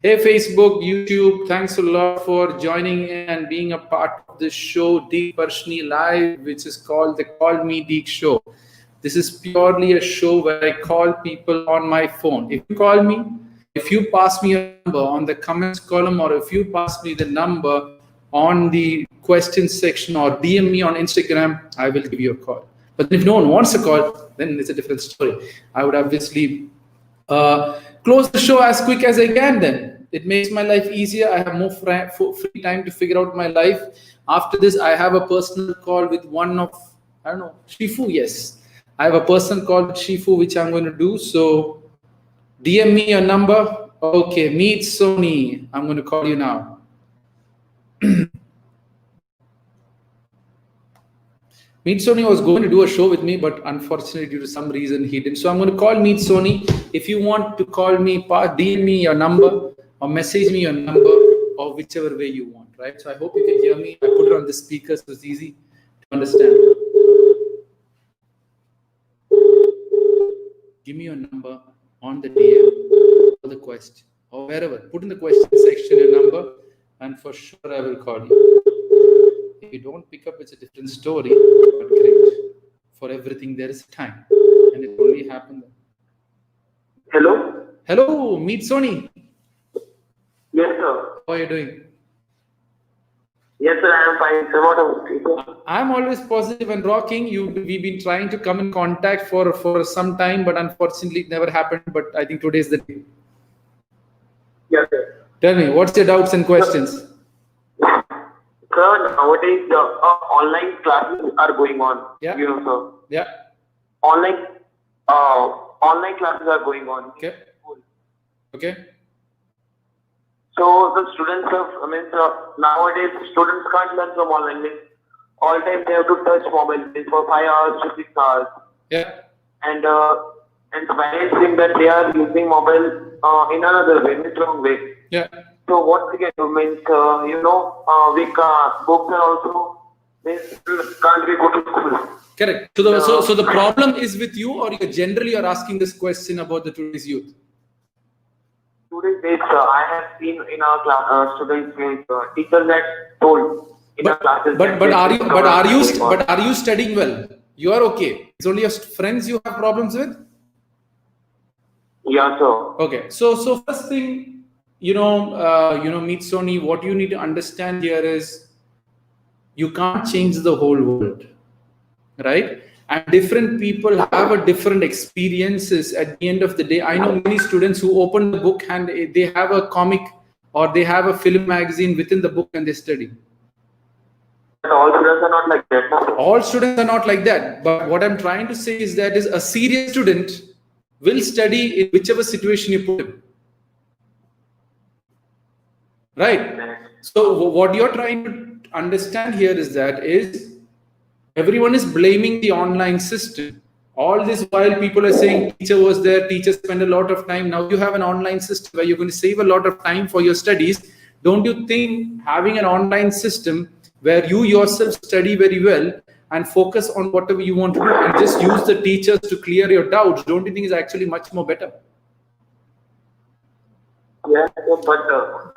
Hey, Facebook, YouTube, thanks a lot for joining in and being a part of this show, Deek Parassini Live, which is called the Call Me Deek Show. This is purely a show where I call people on my phone. If you call me, if you pass me a number on the comments column, or if you pass me the number on the questions section, or DM me on Instagram, I will give you a call. But if no one wants a call, then it's a different story. I would obviously close the show as quick as I can. Then it makes my life easier. I have more free time to figure out my life. After this, I have a personal call with one of, I don't know, Shifu. Yes, I have a personal call with Shifu, which I'm going to do. So DM me your number. Okay, meet Sony. I'm going to call you now. Meet Sony was going to do a show with me, but unfortunately, due to some reason, he didn't. So I'm going to call Meet Sony. If you want to call me, DM me your number or message me your number, or whichever way you want, right? So I hope you can hear me. I put it on the speaker, so it's easy to understand. Give me your number on the DM or the question or wherever. Put in the question section your number, and for sure I will call you. If you don't pick up, it's a different story, but great. For everything, there is time, and it only happened. Hello? Hello, Meet Sony. Yes, sir. How are you doing? Yes, sir, I am fine. Sir, what about you? I'm always positive and rocking. We've been trying to come in contact for some time, but unfortunately, it never happened. But I think today is the day. Yes, sir. Tell me, what's your doubts and questions? Sir, nowadays the online classes are going on. Yeah. You know, sir. Yeah. Online classes are going on. Okay. Okay. So the students nowadays students can't learn from online. All time they have to touch mobile for 5 hours to 6 hours. Yeah. And the parents think that they are using mobile in another way, in the wrong way. Yeah. So what we can do means, we can, books are also, can't we go to school? Correct. So the problem is with you, or you are asking this question about the today's youth? Today's days, I have seen in our class, students, teachers that told in our classes. But are you studying well? You are okay. It's only your friends you have problems with? Yeah, sir. Okay. So first thing, Meet Sony, what you need to understand here is you can't change the whole world, right? And different people have a different experiences. At the end of the day, I know many students who open the book and they have a comic or they have a film magazine within the book and they study. But all students are not like that. All students are not like that. But what I'm trying to say is that a serious student will study in whichever situation you put him. Right? So what you're trying to understand here is that everyone is blaming the online system. All this while people are saying teacher was there, teacher spent a lot of time. Now you have an online system where you're going to save a lot of time for your studies. Don't you think having an online system where you yourself study very well and focus on whatever you want to do and just use the teachers to clear your doubts, don't you think is actually much more better? Yeah, but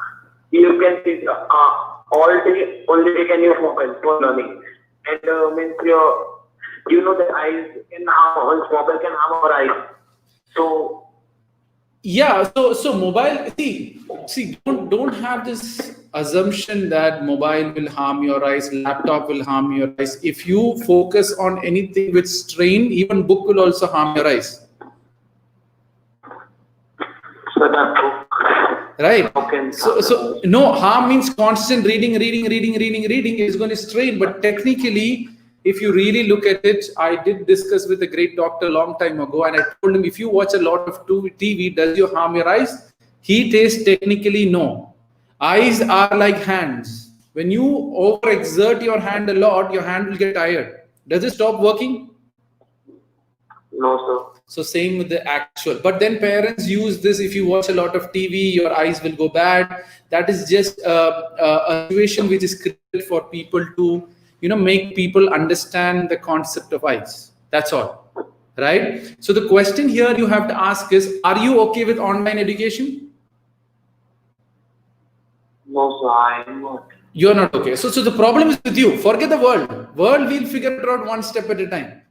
you can see all day only they can use mobile for learning, and means you know that eyes can harm, mobile can harm our eyes. So yeah, so mobile. See, don't have this assumption that mobile will harm your eyes, laptop will harm your eyes. If you focus on anything with strain, even book will also harm your eyes. So that right. Okay. So no, harm means constant reading is going to strain. But technically, if you really look at it, I did discuss with a great doctor a long time ago, and I told him, if you watch a lot of TV, does you harm your eyes? He says technically no. Eyes are like hands. When you overexert your hand a lot, your hand will get tired. Does it stop working? No, sir. So same with the actual. But then parents use this. If you watch a lot of TV, your eyes will go bad. That is just a situation which is created for people to, make people understand the concept of eyes. That's all, right? So the question here you have to ask is, are you okay with online education? No, sir, I am not. You're not okay. So the problem is with you. Forget the world. World, we'll figure it out one step at a time.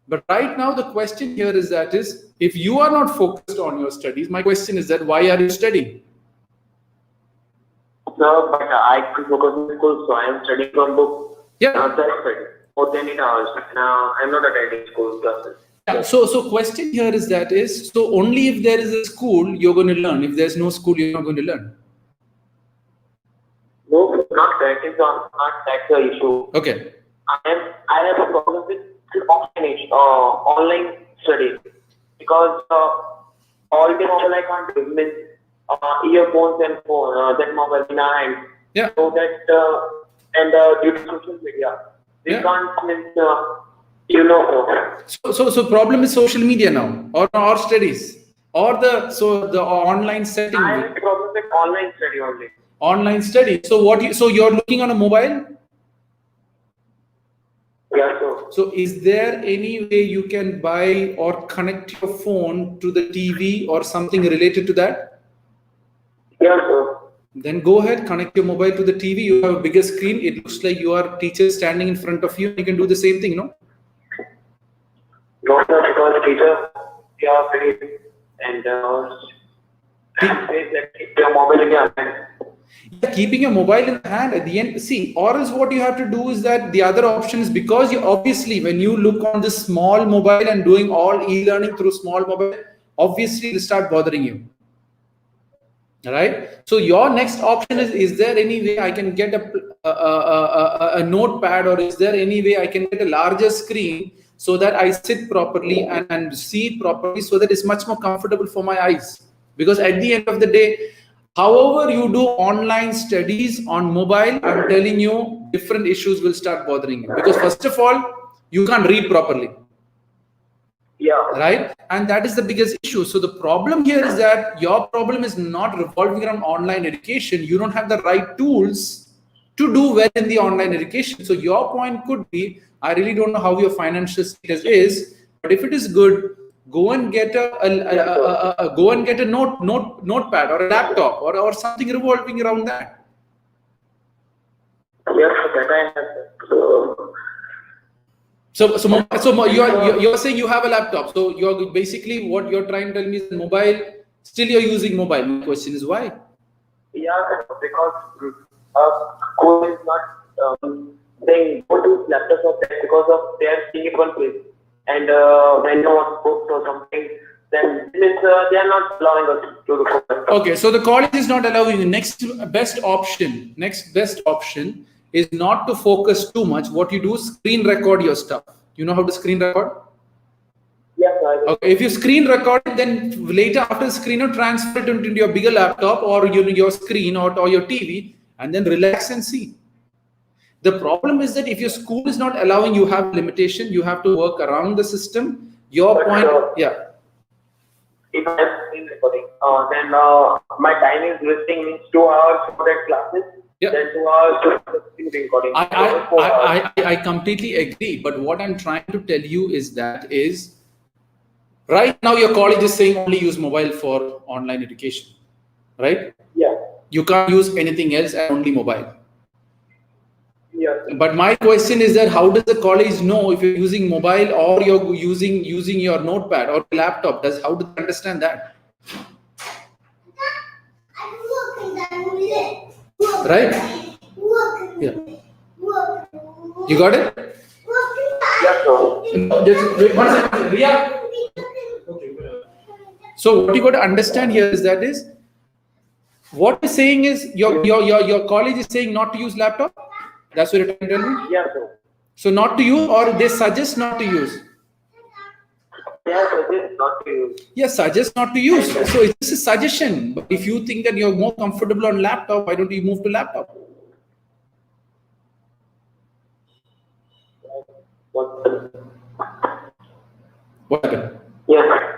But right now, the question here is that is, if you are not focused on your studies, my question is that why are you studying? Sir, but I could focus in school, so I am studying from book. Yeah. Self-study more than 8 hours. Now I'm not attending school classes. Yeah. So question here is that is, so only if there is a school, you're going to learn. If there's no school, you're not going to learn. No, not that is not that's the issue. Okay. I have a problem with online study because all the mobile I can't do means earphones and phone that mobile in our hand. Yeah. So that and due to social media, we can't means So problem is social media now, or studies, or the online setting. I have a problem with online study only. Online study. So you're looking on a mobile? Yeah, sir. So is there any way you can buy or connect your phone to the TV or something related to that? Yeah, sir. Then go ahead, connect your mobile to the TV. You have a bigger screen. It looks like you are teacher standing in front of you. You can do the same thing, no? No, sir, because teacher, they are very and keep your mobile in your hand. Yeah, keeping your mobile in the hand at the end. See, or is what you have to do is that the other option is, because you obviously when you look on this small mobile and doing all e-learning through small mobile, obviously it'll start bothering you. Right? So your next option is there any way I can get a notepad, or is there any way I can get a larger screen so that I sit properly and see it properly, so that it's much more comfortable for my eyes? Because at the end of the day, however you do online studies on mobile, I'm telling you, different issues will start bothering you. Because first of all, you can't read properly. Yeah. Right? And that is the biggest issue. So the problem here is that your problem is not revolving around online education. You don't have the right tools to do well in the online education. So your point could be, I really don't know how your financial status is, but if it is good, go and get a notepad or a laptop or something revolving around that. Yes, that I have. So you're saying you have a laptop. So you're basically, what you're trying to tell me is mobile. Still, you're using mobile. My question is why? Yeah, because school is not saying go to laptops or that, because of they are seeing it one place. And when you want books or something, then they are not allowing us to record. Okay, so the college is not allowing you. Next best option is not to focus too much. What you do is screen record your stuff. You know how to screen record? Yes, I do. Okay, if you screen record it, then later after screen, transfer it into your bigger laptop or your screen or your TV, and then relax and see. The problem is that if your school is not allowing, you have limitation, you have to work around the system. Your point, yeah. If I have screen recording, then my time is wasting, means 2 hours for that classes. Yeah. Then 2 hours to screen recording. I completely agree. But what I'm trying to tell you is that right now your college is saying only use mobile for online education, right? Yeah. You can't use anything else and only mobile. Yeah. But my question is that how does the college know if you're using mobile or you're using your notepad or laptop? How do they understand that? Right? Yeah. You got it? Yeah, sir. Just wait 1 second. Ria. So what you got to understand here is what you're saying is your college is saying not to use laptop. That's what you're trying to tell me? Yeah, sir. So not to use, or they suggest not to use? Yeah, suggest not to use. Yeah, suggest not to use. So it's a suggestion. But if you think that you're more comfortable on laptop, why don't you move to laptop? What happened? Yeah.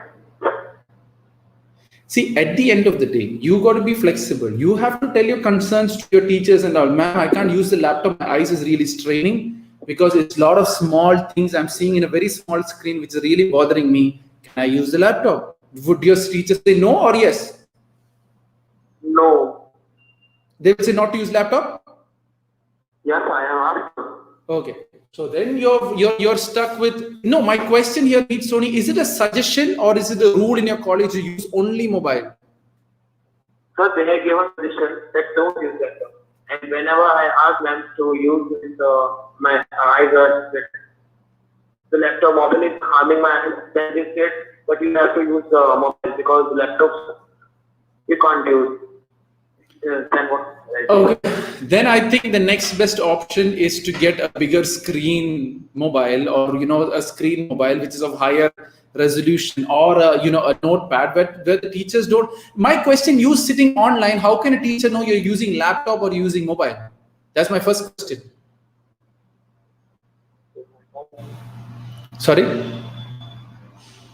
See, at the end of the day, you got to be flexible. You have to tell your concerns to your teachers and all. Ma'am, I can't use the laptop. My eyes is really straining because it's a lot of small things I'm seeing in a very small screen, which is really bothering me. Can I use the laptop? Would your teacher say no or yes? No. They will say not to use laptop? Yes, I am asked. Okay. So then you're stuck with, no, my question here needs Sony, is it a suggestion or is it a rule in your college to use only mobile? So they have given suggestion that don't use laptop. And whenever I ask them to use it, my eyes are the laptop mobile is harming my eyes, then they said, but you have to use the mobile because laptops you can't use. Then what? Okay. Then I think the next best option is to get a bigger screen mobile, or a screen mobile which is of higher resolution, or a notepad where the teachers don't. My question: you sitting online, how can a teacher know you're using laptop or using mobile? That's my first question. Sorry.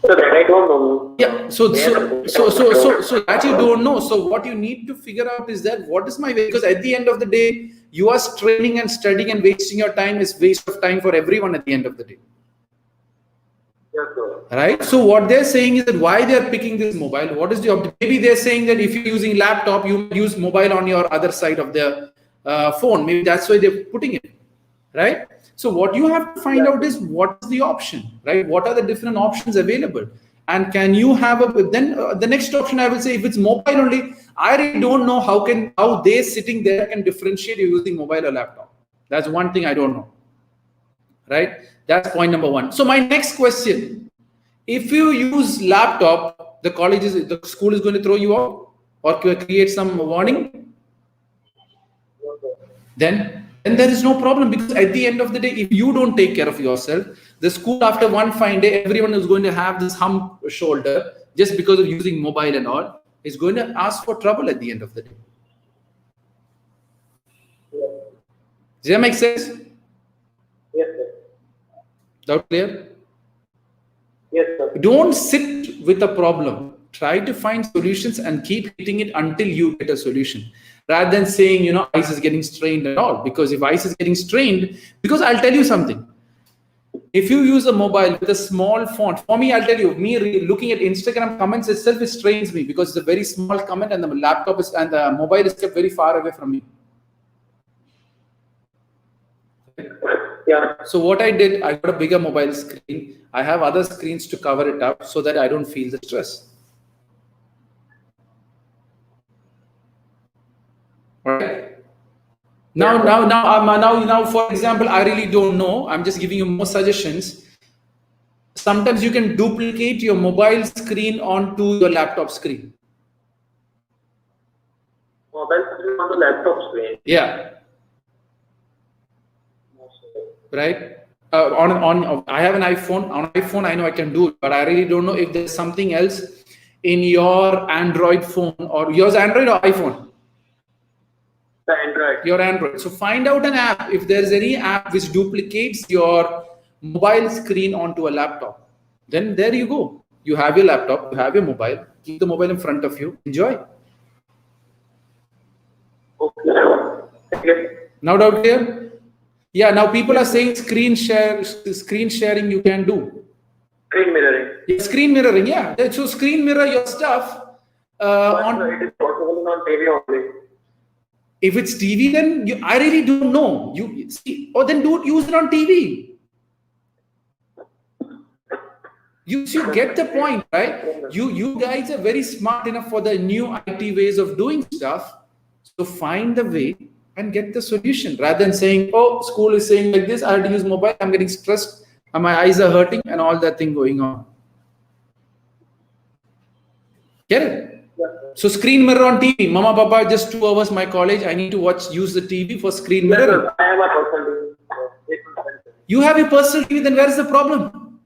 So that I don't know. Yeah. So that you don't know. So what you need to figure out is that what is my way? Because at the end of the day, you are straining and studying and wasting your time is waste of time for everyone at the end of the day. Yes, sir. Right. So what they're saying is that why they're picking this mobile. What is the object? Maybe they're saying that if you're using laptop, you use mobile on your other side of the phone. Maybe that's why they're putting it. Right. So what you have to find out is what is the option, right? What are the different options available? And can you have the next option I will say, if it's mobile only, I really don't know how they sitting there can differentiate you using mobile or laptop. That's one thing I don't know, right? That's point number one. So my next question, if you use laptop, the school is going to throw you out or create some warning, then there is no problem, because at the end of the day, if you don't take care of yourself, the school after one fine day, everyone is going to have this hump shoulder just because of using mobile and all, is going to ask for trouble at the end of the day. Does that make sense? Yes, sir. That clear? Yes, sir. Don't sit with a problem. Try to find solutions and keep hitting it until you get a solution. Rather than saying, eyes is getting strained and all. Because if eyes is getting strained, because I'll tell you something. If you use a mobile with a small font, for me, I'll tell you, looking at Instagram comments itself, it strains me because it's a very small comment and the laptop and the mobile is kept very far away from me. Yeah. So what I did, I got a bigger mobile screen. I have other screens to cover it up so that I don't feel the stress. Right. Now, for example, I really don't know. I'm just giving you more suggestions. Sometimes you can duplicate your mobile screen onto your laptop screen. Mobile screen on the laptop screen. Yeah. Right. I have an iPhone. On iPhone, I know I can do it, but I really don't know if there's something else in your Android phone, or yours Android or iPhone. The Android. Your Android. So find out an app, if there's any app which duplicates your mobile screen onto a laptop. Then there you go. You have your laptop, you have your mobile, keep the mobile in front of you, enjoy. Okay. Now doubt clear? Yeah, now people are saying screen sharing you can do. Screen mirroring. Yeah, screen mirroring, yeah. So screen mirror your stuff it is possible on TV only. If it's TV, then I really don't know. You see, or then don't use it on TV. You get the point, right? You guys are very smart enough for the new IT ways of doing stuff. So find the way and get the solution, rather than saying, oh, school is saying like this, I have to use mobile, I'm getting stressed, and my eyes are hurting, and all that thing going on. Get it? Yeah. So screen mirror on TV. Mama, Papa, just 2 hours my college, I need to use the TV for screen mirror. Yes, I have a personal TV. You have a personal TV, then where is the problem?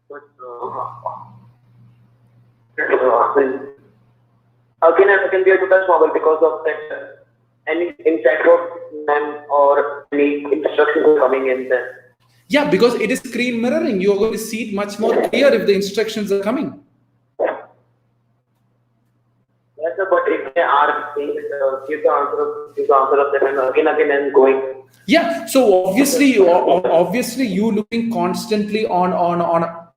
But, again, I can be able to touch mobile because of that. Any impact of or any instructions are coming in there. Yeah, because it is screen mirroring. You are going to see it much more clear if the instructions are coming. Yes, sir, but if they are saying give the answer of that, and again and going. Yeah, so obviously you looking constantly on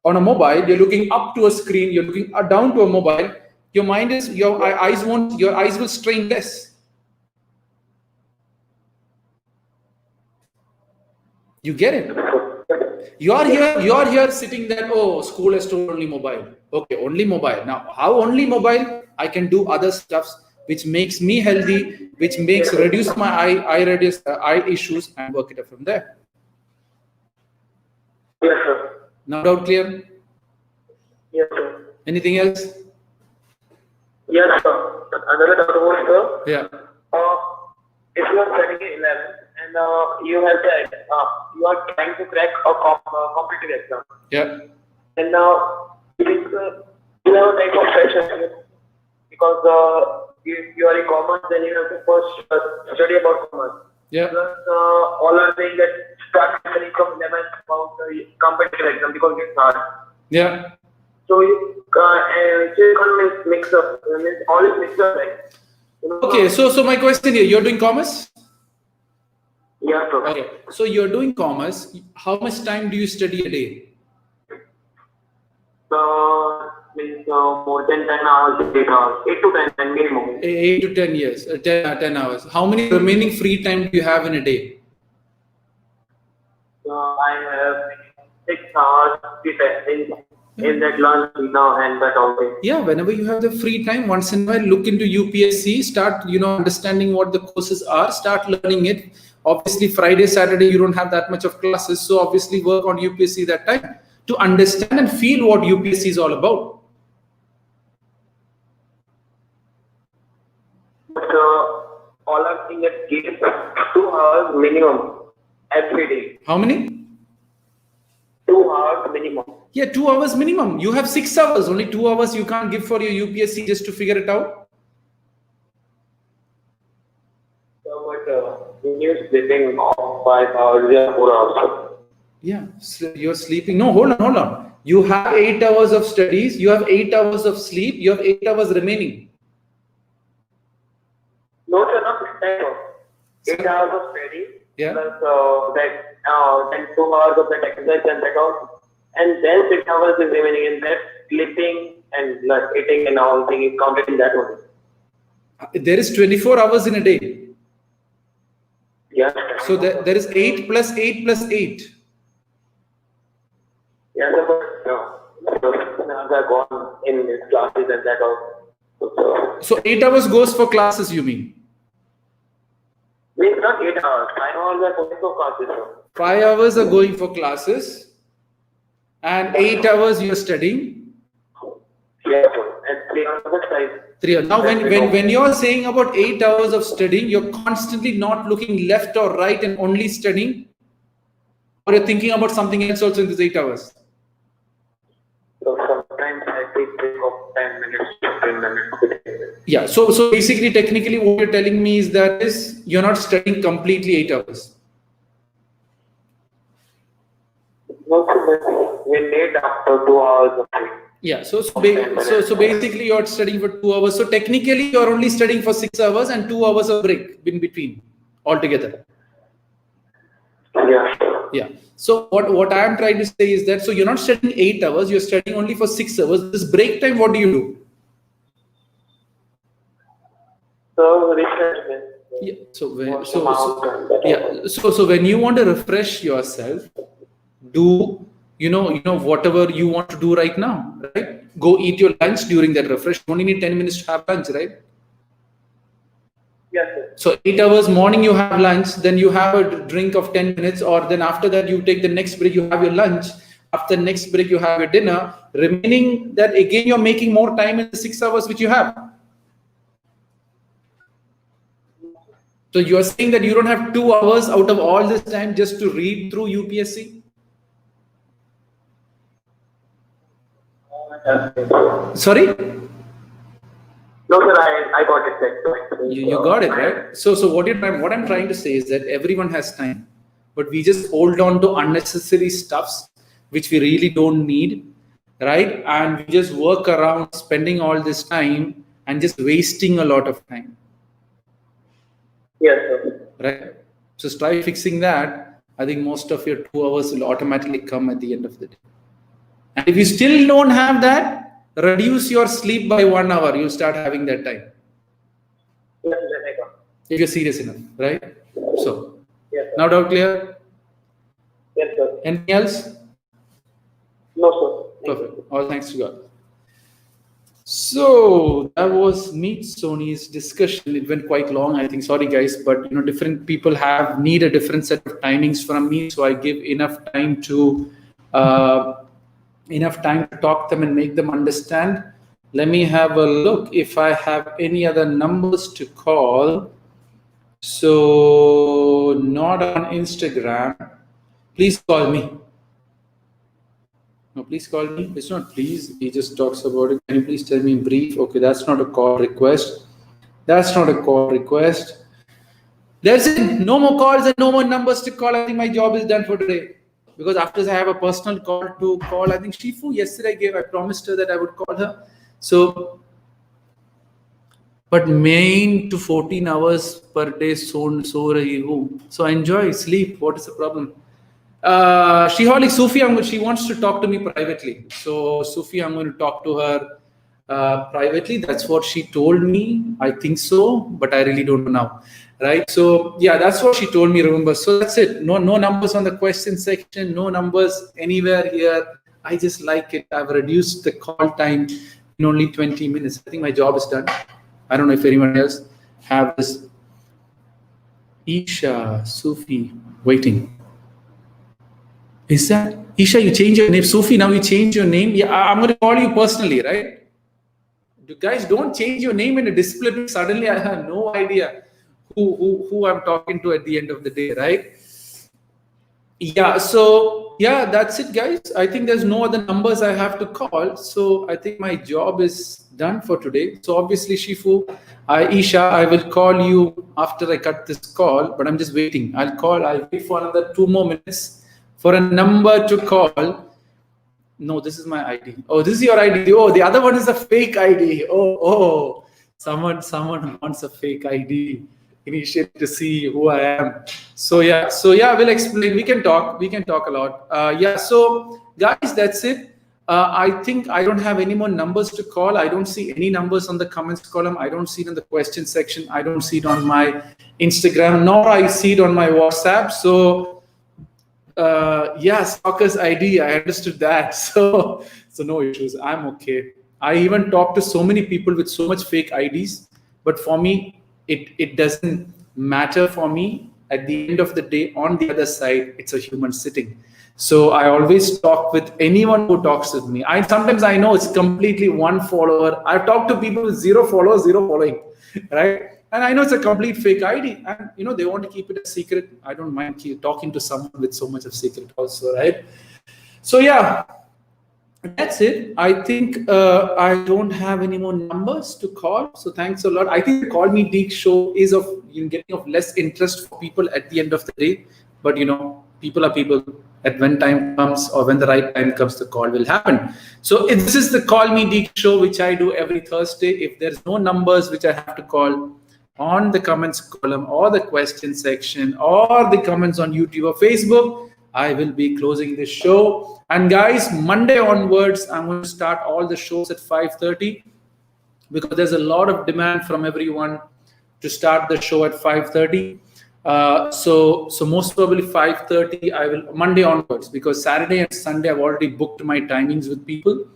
a mobile, you're looking up to a screen, you're looking down to a mobile, your eyes will strain less. You get it? You are here sitting there, oh, school has told only mobile. Okay, only mobile. Now, how only mobile? I can do other stuffs which makes me healthy, which makes reduce my eye issues, and work it up from there. Yes, sir. Now doubt clear? Yes, sir. Anything else? Yes, sir. Another doubt was, sir. Yeah. If you are studying 11th and you have said you are trying to crack a competitive exam. Yeah. And now you have a type of pressure because if you are in commerce, then you have to first study about commerce. Yeah. Plus, all are saying that start studying from 11th about the competitive exam because it's hard. Yeah. So you can't mix up. All is mixed up, right? Okay, so my question here, you're doing commerce? Yeah, sir. Okay, so you're doing commerce. How much time do you study a day? Means more than 10 hours, 8 hours, 8 to 10 minimum. 8 to 10 years, 10 hours. How many remaining free time do you have in a day? I have 6 hours in that lunch now and that all thing. Yeah, whenever you have the free time, once in a while, look into UPSC, start, understanding what the courses are, start learning it. Obviously, Friday, Saturday, you don't have that much of classes. So obviously work on UPSC that time to understand and feel what UPSC is all about. But all are saying that give 2 hours minimum every day. How many? 2 hours minimum. Yeah, 2 hours minimum. You have 6 hours. Only 2 hours you can't give for your UPSC just to figure it out. So, but when you're sleeping 5 hours, yeah, 4 hours. Yeah, so you're sleeping. No, hold on. You have 8 hours of studies. You have 8 hours of sleep. You have 8 hours remaining. No, sir, not 10 hours. 8 hours of study. Yeah. Plus then 2 hours of that exercise and that all. And then 6 hours is remaining in that sleeping and eating and all thing is counted in that one. There is 24 hours in a day. Yes. So there is 8 plus 8 plus 8. Yes, but are gone in classes and that all. So 8 hours goes for classes, you mean? Means not 8 hours. 5 hours are going for classes. Sir. 5 hours are going for classes. And 8 hours you're studying. Yes, sir. And 3 hours of exercise. 3 hours. Now, when you're saying about 8 hours of studying, you're constantly not looking left or right and only studying, or you're thinking about something else also in these 8 hours. So sometimes I take break of 10 minutes, 15 minutes. Yeah. So basically, technically, what you're telling me is that you're not studying completely 8 hours. We need after 2 hours of sleep. Yeah, so basically you're studying for 2 hours. So technically you're only studying for 6 hours and 2 hours of break in between altogether. Yeah. Yeah. So what I am trying to say is that, so you're not studying 8 hours, you're studying only for 6 hours. This break time, what do you do? So refreshment. Yeah. So when you want to refresh yourself, do whatever you want to do right now, right? Go eat your lunch during that refresh. You only need 10 minutes to have lunch, right? Yes, sir. So 8 hours morning you have lunch, then you have a drink of 10 minutes, or then after that you take the next break, you have your lunch. After the next break you have your dinner. Remaining that, again you're making more time in the 6 hours which you have. So you are saying that you don't have 2 hours out of all this time just to read through UPSC? Sorry? No, sir, I got it. You got it, right? So what I'm trying to say is that everyone has time, but we just hold on to unnecessary stuffs which we really don't need, right? And we just work around spending all this time and just wasting a lot of time. Yes, sir. Right? So try fixing that. I think most of your 2 hours will automatically come at the end of the day. And if you still don't have that, reduce your sleep by 1 hour. You'll start having that time. Yes, if you're serious enough, right? So yes, now doubt clear? Anything else? No, sir. Perfect. All thanks to God. So that was Meet Sony's discussion. It went quite long, I think. Sorry, guys, but different people need a different set of timings from me, so I give enough time to talk them and make them understand. Let me have a look if I have any other numbers to call. So not on Instagram. Please call me. No, please call me. It's not please. He just talks about it. Can you please tell me in brief? Okay, that's not a call request. That's not a call request. That's it. No more calls and no more numbers to call. I think my job is done for today. Because after I have a personal call to call, I think Shifu yesterday I promised her that I would call her. So, but main to 14 hours per day, so enjoy, sleep. What is the problem? Shiholic Sufi, she wants to talk to me privately. So Sufi, I'm going to talk to her privately. That's what she told me. I think so, but I really don't know now. Right? So yeah, that's what she told me, remember. So that's it. No numbers on the question section, no numbers anywhere here. I just like it. I've reduced the call time in only 20 minutes. I think my job is done. I don't know if anyone else have this. Isha, Sufi, waiting. Is that Isha? You change your name, Sufi. Now you change your name. Yeah, I'm going to call you personally, right? You guys don't change your name in a display. Suddenly, I have no idea who I'm talking to at the end of the day, right? Yeah. So yeah, that's it, guys. I think there's no other numbers I have to call. So I think my job is done for today. So obviously, Shifu, Isha, I will call you after I cut this call. But I'm just waiting. I'll wait for another 2 more minutes. For a number to call. No, this is my ID. Oh, this is your ID. Oh, the other one is a fake ID. Oh, someone wants a fake ID. Initiate to see who I am. So yeah, we'll explain. We can talk a lot. Yeah, so guys, that's it. I think I don't have any more numbers to call. I don't see any numbers on the comments column. I don't see it in the question section. I don't see it on my Instagram, nor I see it on my WhatsApp. So yeah, stalker's ID, I understood that. So no issues. I'm okay. I even talked to so many people with so much fake IDs, but for me, it doesn't matter for me. At the end of the day, on the other side, it's a human sitting. So I always talk with anyone who talks with me. Sometimes I know it's completely one follower. I've talked to people with 0 followers, 0 following, right? And I know it's a complete fake ID, and they want to keep it a secret. I don't mind talking to someone with so much of secret also, right? So yeah, that's it. I think I don't have any more numbers to call. So thanks a lot. I think the Call Me Deek show is getting of less interest for people at the end of the day. But people are people. At when time comes or when the right time comes, the call will happen. So this is the Call Me Deek show, which I do every Thursday. If there's no numbers which I have to call on the comments column or the question section or the comments on YouTube or Facebook, I will be closing this show. And guys, Monday onwards, I'm going to start all the shows at 5:30 because there's a lot of demand from everyone to start the show at 5:30. So most probably 5:30 I will Monday onwards, because Saturday and Sunday I've already booked my timings with people.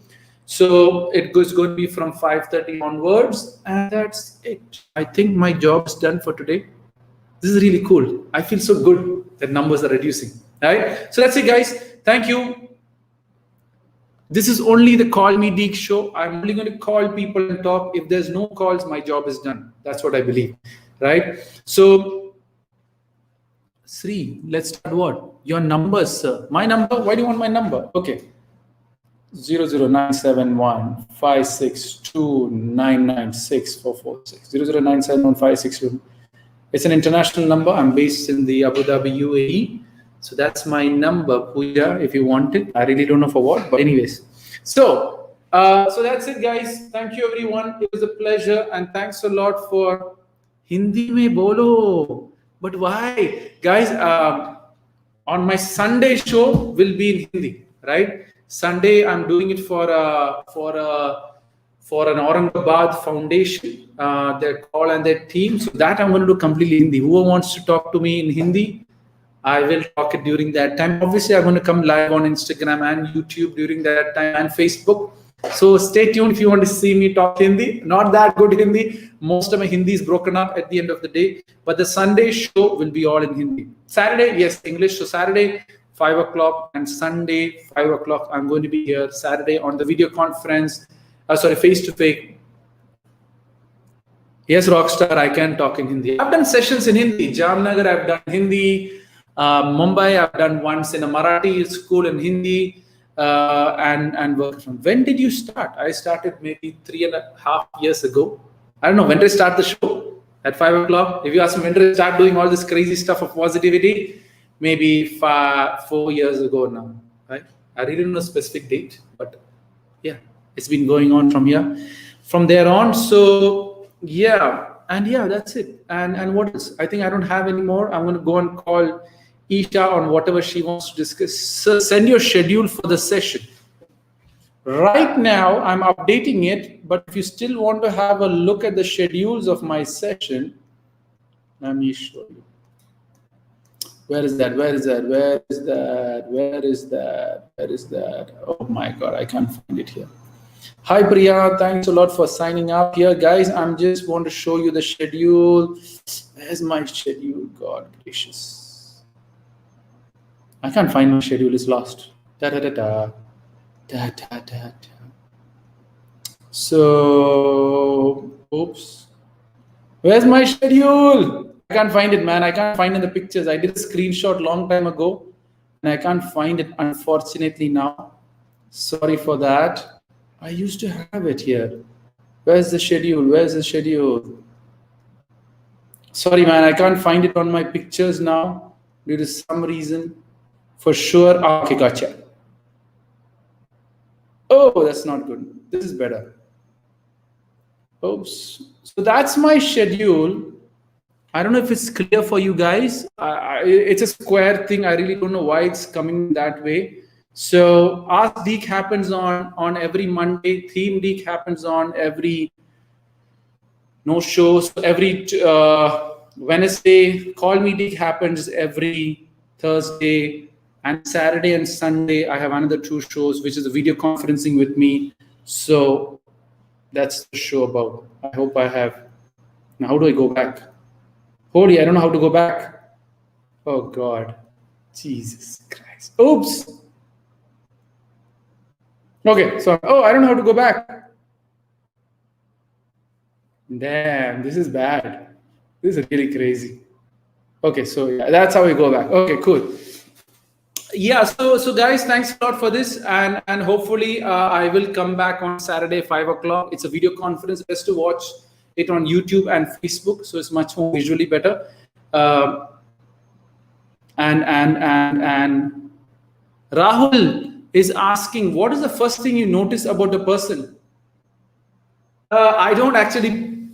So it is going to be from 5:30 onwards, and that's it. I think my job's done for today. This is really cool. I feel so good that numbers are reducing. Right? So that's it, guys. Thank you. This is only the Call Me Deek show. I'm only going to call people and talk. If there's no calls, my job is done. That's what I believe. Right? So Sri, let's start what? Your numbers, sir. My number? Why do you want my number? Okay. 009715629964446. 00971562996. It's an international number. I'm based in the Abu Dhabi, UAE. So that's my number, Pooja, if you want it. I really don't know for what, but anyways. So that's it, guys. Thank you, everyone. It was a pleasure, and thanks a lot for Hindi mein bolo. But why? Guys, on my Sunday show will be in Hindi, right? Sunday, I'm doing it for an Aurangabad foundation, their call and their team. So that I'm going to do completely Hindi. Whoever wants to talk to me in Hindi, I will talk it during that time. Obviously, I'm going to come live on Instagram and YouTube during that time and Facebook. So stay tuned if you want to see me talk Hindi. Not that good Hindi. Most of my Hindi is broken up at the end of the day. But the Sunday show will be all in Hindi. Saturday, yes, English. So Saturday, 5 o'clock, and Sunday, 5 o'clock. I'm going to be here Saturday on the video conference. Face to face. Yes, Rockstar, I can talk in Hindi. I've done sessions in Hindi. Jamnagar, I've done Hindi. Mumbai, I've done once in a Marathi school in Hindi. And worked from. When did you start? I started maybe 3.5 years ago. I don't know, when did I start the show? At 5 o'clock? If you ask me when did I start doing all this crazy stuff of positivity, maybe 4 years ago now, right? I really don't know a specific date, but yeah, it's been going on from there on. So yeah, and yeah, that's it. And what else? I think I don't have any more. I'm going to go and call Isha on whatever she wants to discuss. So send your schedule for the session. Right now, I'm updating it, but if you still want to have a look at the schedules of my session, let me show you. Where is that? Where is that? Where is that? Where is that? Where is that? Oh my God, I can't find it here. Hi Priya, thanks a lot for signing up here. Guys, I'm just want to show you the schedule. Where's my schedule? God gracious. I can't find my schedule, it's lost. So, oops. Where's my schedule? I can't find it, man. I can't find in the pictures. I did a screenshot long time ago and I can't find it, unfortunately, now. Sorry for that. I used to have it here. Where's the schedule? Where's the schedule? Sorry, man. I can't find it on my pictures now due to some reason. For sure. Okay, gotcha. Oh, that's not good. This is better. Oops. So that's my schedule. I don't know if it's clear for you guys. It's a square thing. I really don't know why it's coming that way. So Ask Deek happens on every Monday. Theme Deek happens on every no shows. Every Wednesday. CallMeDeek happens every Thursday. And Saturday and Sunday, I have another 2 shows, which is a video conferencing with me. So that's the show about. I hope I have. Now, how do I go back? Holy, I don't know how to go back. Oh, God. Jesus Christ. Oops. Okay, so, I don't know how to go back. Damn, this is bad. This is really crazy. Okay, so yeah, that's how we go back. Okay, cool. Yeah, so guys, thanks a lot for this, and hopefully I will come back on Saturday 5 o'clock. It's a video conference. Best to watch it on YouTube and Facebook, so it's much more visually better. And Rahul is asking, what is the first thing you notice about a person? I don't actually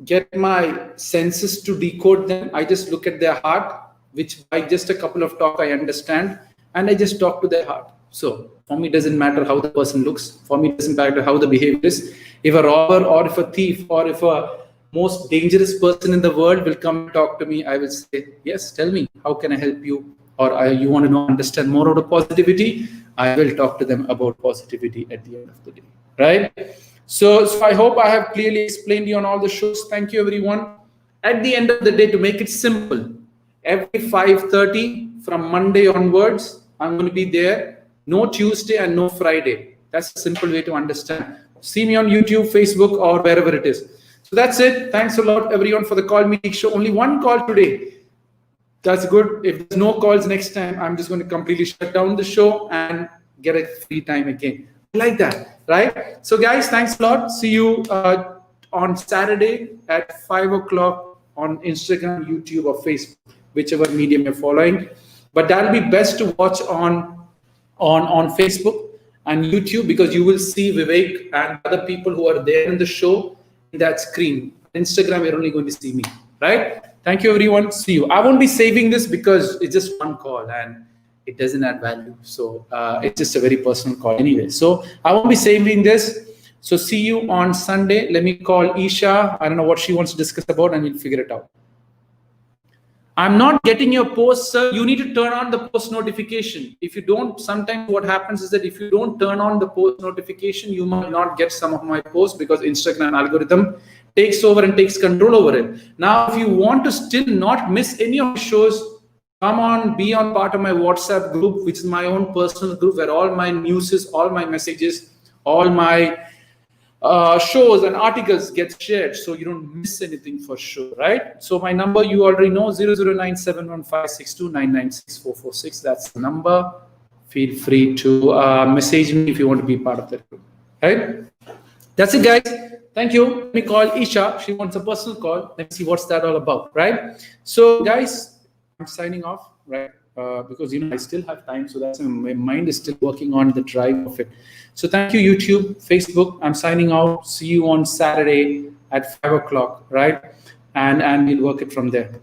get my senses to decode them. I just look at their heart, which by just a couple of talk I understand. And I just talk to their heart. So for me, it doesn't matter how the person looks. For me, it doesn't matter how the behavior is. If a robber or if a thief or if a most dangerous person in the world will come and talk to me, I will say, yes, tell me, how can I help you? Or you want to know, understand more about positivity? I will talk to them about positivity at the end of the day, right? So I hope I have clearly explained you on all the shows. Thank you, everyone. At the end of the day, to make it simple, every 5:30 from Monday onwards, I'm going to be there. No Tuesday and no Friday. That's a simple way to understand. See me on YouTube, Facebook, or wherever it is. So that's it. Thanks a lot, everyone, for the CallMeDeek show. Only one call today. That's good. If there's no calls next time, I'm just going to completely shut down the show and get a free time again. I like that, right? So guys, thanks a lot. See you on Saturday at 5 o'clock on Instagram, YouTube, or Facebook, whichever medium you're following. But that'll be best to watch on Facebook and YouTube, because you will see Vivek and other people who are there in the show in that screen. Instagram, you're only going to see me, right? Thank you, everyone. See you. I won't be saving this because it's just one call and it doesn't add value. So it's just a very personal call anyway. So I won't be saving this. So see you on Sunday. Let me call Isha. I don't know what she wants to discuss about, and we'll figure it out. I'm not getting your post, sir. You need to turn on the post notification. If you don't, sometimes what happens is that if you don't turn on the post notification, you might not get some of my posts because Instagram algorithm takes over and takes control over it. Now, if you want to still not miss any of the shows, come on, be on part of my WhatsApp group, which is my own personal group where all my news is, all my messages, all my shows and articles get shared, so you don't miss anything for sure, right? So my number you already know, 00971562996446. That's the number. Feel free to message me if you want to be part of that group, right? That's it, guys. Thank you. Let me call Isha. She wants a personal call. Let's see what's that all about, right? So guys, I'm signing off, right? Because I still have time, so that's my mind is still working on the drive of it. So thank you, YouTube, Facebook. I'm signing out. See you on Saturday at 5 o'clock, right? And we'll work it from there.